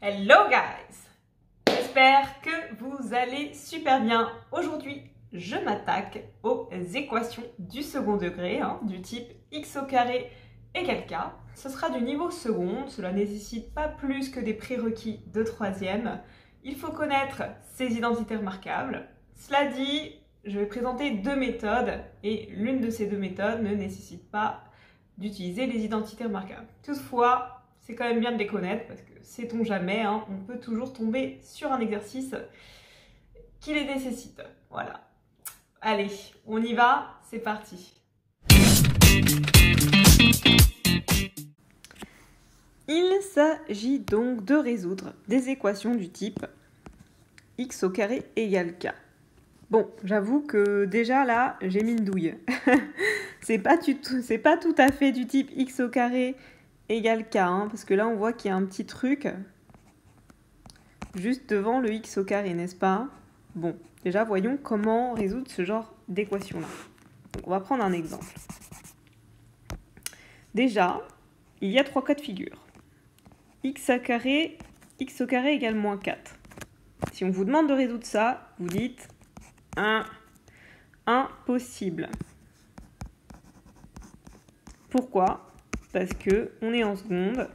Hello guys! J'espère que vous allez super bien. Aujourd'hui, je m'attaque aux équations du second degré, du type x au carré égale k. Ce sera du niveau second, cela nécessite pas plus que des prérequis de troisième. Il faut connaître ces identités remarquables. Cela dit, je vais présenter deux méthodes et l'une de ces deux méthodes ne nécessite pas d'utiliser les identités remarquables. Toutefois, c'est quand même bien de les connaître parce que sait-on jamais, on peut toujours tomber sur un exercice qui les nécessite. Voilà. Allez, on y va, c'est parti. Il s'agit donc de résoudre des équations du type x au carré égale k. Bon, j'avoue que déjà là, j'ai mis une douille. c'est pas tout à fait du type x au carré égale k, parce que là on voit qu'il y a un petit truc juste devant le x au carré, n'est-ce pas? Bon, déjà voyons comment résoudre ce genre d'équation-là. Donc on va prendre un exemple. Déjà, il y a trois cas de figure. X au carré égale moins 4. Si on vous demande de résoudre ça, vous dites impossible. Pourquoi? Parce que on est en seconde.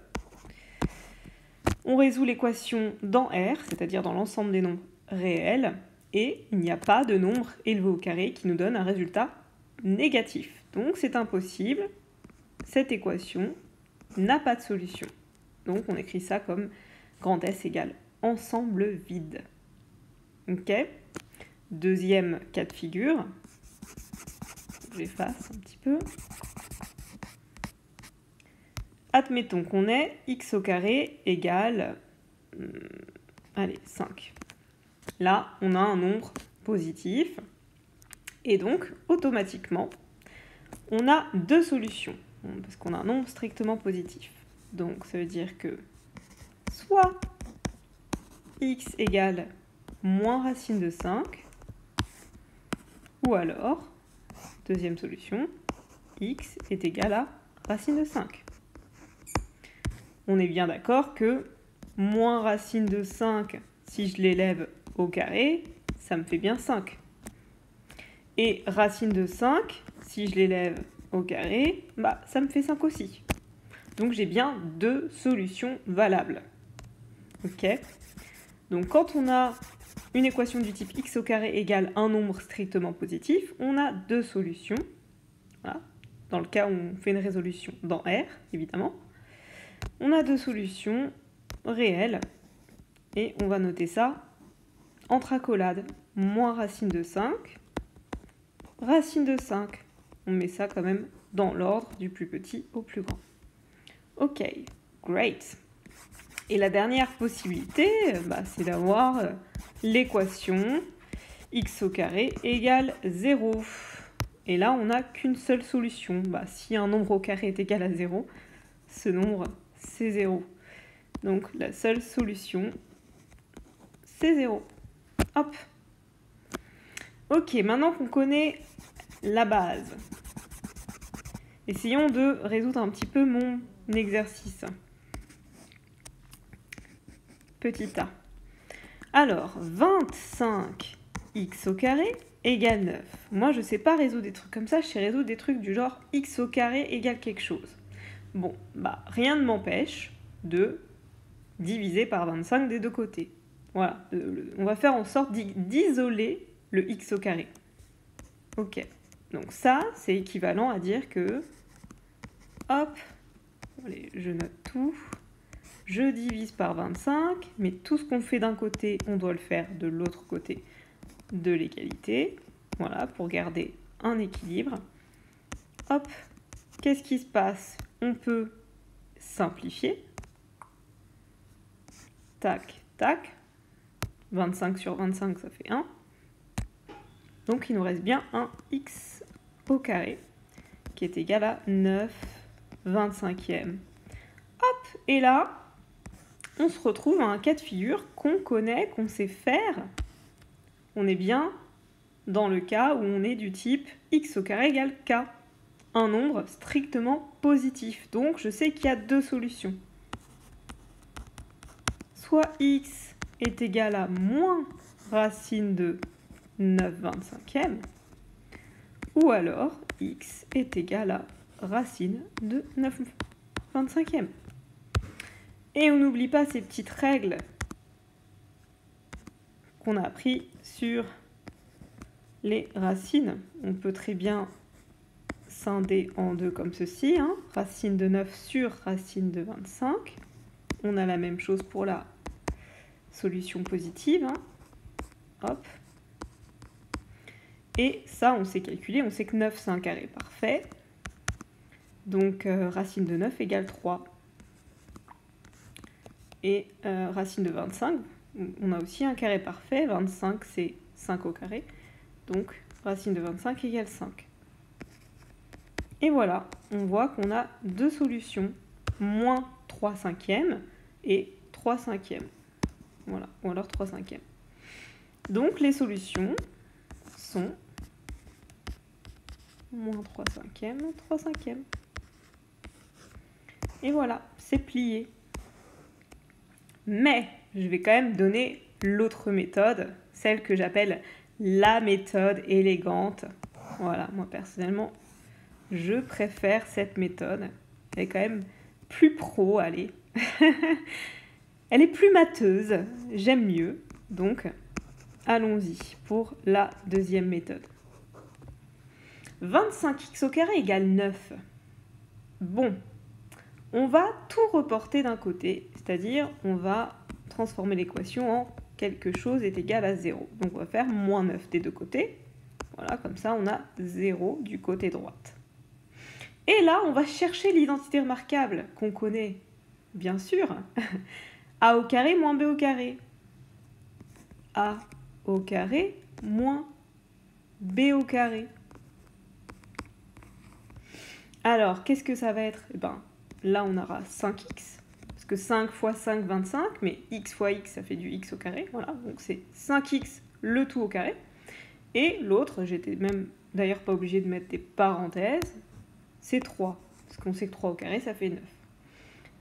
On résout l'équation dans R, c'est-à-dire dans l'ensemble des nombres réels, et il n'y a pas de nombre élevé au carré qui nous donne un résultat négatif. Donc c'est impossible. Cette équation n'a pas de solution. Donc on écrit ça comme grand S égale ensemble vide. Ok? Deuxième cas de figure. J'efface un petit peu. Admettons qu'on ait x au carré égale 5. Là, on a un nombre positif. Et donc, automatiquement, on a deux solutions. Parce qu'on a un nombre strictement positif. Donc, ça veut dire que soit x égale moins racine de 5, ou alors, deuxième solution, x est égal à racine de 5. On est bien d'accord que moins racine de 5, si je l'élève au carré, ça me fait bien 5. Et racine de 5, si je l'élève au carré, ça me fait 5 aussi. Donc j'ai bien deux solutions valables. Ok? Donc quand on a une équation du type x au carré égale un nombre strictement positif, on a deux solutions. Voilà. Dans le cas où on fait une résolution dans R, évidemment. On a deux solutions réelles et on va noter ça entre accolades. Moins racine de 5, racine de 5. On met ça quand même dans l'ordre du plus petit au plus grand. Ok, great. Et la dernière possibilité, c'est d'avoir l'équation x au carré égale 0. Et là, on n'a qu'une seule solution. Si un nombre au carré est égal à 0, ce nombre, c'est 0. Donc, la seule solution, c'est 0. Hop. Ok, maintenant qu'on connaît la base, essayons de résoudre un petit peu mon exercice. Petit a. Alors, 25x au carré égale 9. Moi, je ne sais pas résoudre des trucs comme ça, je sais résoudre des trucs du genre x au carré égale quelque chose. Bon, rien ne m'empêche de diviser par 25 des deux côtés. Voilà, on va faire en sorte d'isoler le x au carré. Ok, donc ça, c'est équivalent à dire que, hop, allez, je note tout, je divise par 25, mais tout ce qu'on fait d'un côté, on doit le faire de l'autre côté de l'égalité. Voilà, pour garder un équilibre. Hop, qu'est-ce qui se passe? On peut simplifier. Tac, tac. 25 sur 25, ça fait 1. Donc, il nous reste bien un x au carré qui est égal à 9 25e. Hop, et là, on se retrouve à un cas de figure qu'on connaît, qu'on sait faire. On est bien dans le cas où on est du type x au carré égale k. Un nombre strictement positif. Donc, je sais qu'il y a deux solutions. soit x est égal à moins racine de 9/25e, ou alors x est égal à racine de 9/25e. Et on n'oublie pas ces petites règles qu'on a apprises sur les racines. On peut très bien scinder en deux comme ceci, hein. Racine de 9 sur racine de 25. On a la même chose pour la solution positive, hein. Hop. Et ça, on sait calculer, on sait que 9, c'est un carré parfait. Donc, racine de 9 égale 3. Et racine de 25, on a aussi un carré parfait. 25, c'est 5 au carré. Donc, racine de 25 égale 5. Et voilà, on voit qu'on a deux solutions, moins 3/5 et 3/5. Voilà, ou alors 3/5. Donc, les solutions sont moins 3/5, 3/5. Et voilà, c'est plié. Mais je vais quand même donner l'autre méthode, celle que j'appelle la méthode élégante. Voilà, moi personnellement, je préfère cette méthode. Elle est quand même plus pro, allez. Elle est plus mateuse, j'aime mieux. Donc, allons-y pour la deuxième méthode. 25x au carré égale 9. Bon, on va tout reporter d'un côté, c'est-à-dire on va transformer l'équation en quelque chose est égal à 0. Donc on va faire moins 9 des deux côtés. Voilà, comme ça on a 0 du côté droite. Et là, on va chercher l'identité remarquable qu'on connaît, bien sûr. A au carré moins B au carré. A au carré moins B au carré. Alors, qu'est-ce que ça va être? Eh ben, là, on aura 5x, parce que 5 fois 5, 25, mais x fois x, ça fait du x au carré. Voilà, donc c'est 5x le tout au carré. Et l'autre, j'étais même d'ailleurs pas obligée de mettre des parenthèses, c'est 3, parce qu'on sait que 3 au carré, ça fait 9.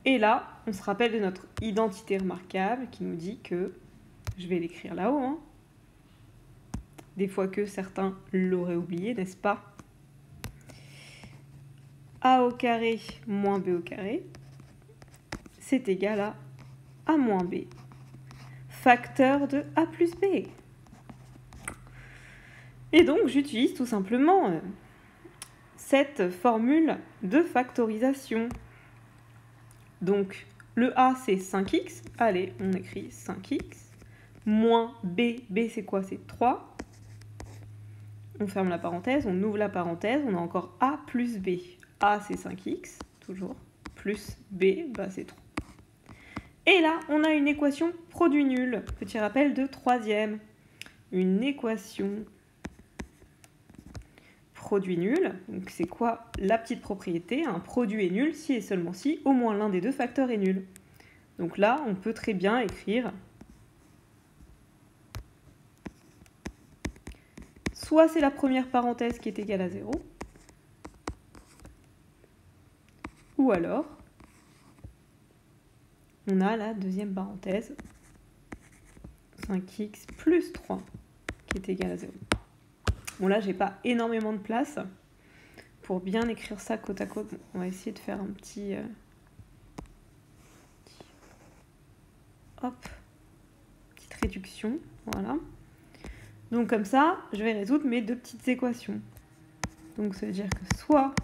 Et là, on se rappelle de notre identité remarquable qui nous dit que, je vais l'écrire là-haut, hein, des fois que certains l'auraient oublié, n'est-ce pas? A au carré moins B au carré, c'est égal à A moins B, facteur de A plus B. Et donc, j'utilise tout simplement cette formule de factorisation. Donc, le A, c'est 5x. Allez, on écrit 5x. Moins B. B, c'est quoi? C'est 3. On ferme la parenthèse, on ouvre la parenthèse. On a encore A plus B. A, c'est 5x, toujours. Plus B, bah, c'est 3. Et là, on a une équation produit nul. Petit rappel de troisième. Une équation produit nul. Donc, c'est quoi la petite propriété? Un produit est nul si et seulement si au moins l'un des deux facteurs est nul. Donc là, on peut très bien écrire soit c'est la première parenthèse qui est égale à 0, ou alors on a la deuxième parenthèse, 5x plus 3, qui est égal à 0. Bon, là, j'ai pas énormément de place pour bien écrire ça côte à côte. Bon, on va essayer de faire un petit... hop, petite réduction, voilà. Donc comme ça, je vais résoudre mes deux petites équations. Donc ça veut dire que soit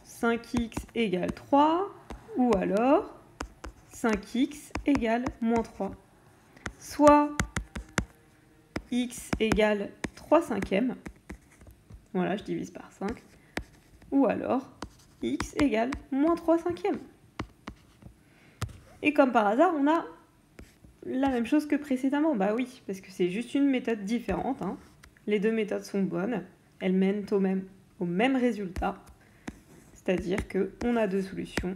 5x égale 3, ou alors 5x égale moins 3. Soit x égale 3/5, voilà, je divise par 5, ou alors x égale moins 3/5. Et comme par hasard, on a la même chose que précédemment. Bah oui, parce que c'est juste une méthode différente, hein. Les deux méthodes sont bonnes, elles mènent au même résultat, c'est-à-dire qu'on a deux solutions,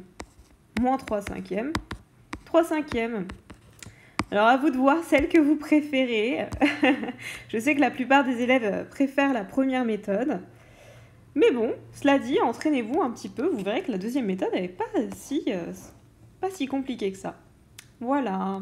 moins 3/5, 3/5. Alors à vous de voir celle que vous préférez. Je sais que la plupart des élèves préfèrent la première méthode. Mais bon, cela dit, entraînez-vous un petit peu. Vous verrez que la deuxième méthode n'est pas si compliquée que ça. Voilà.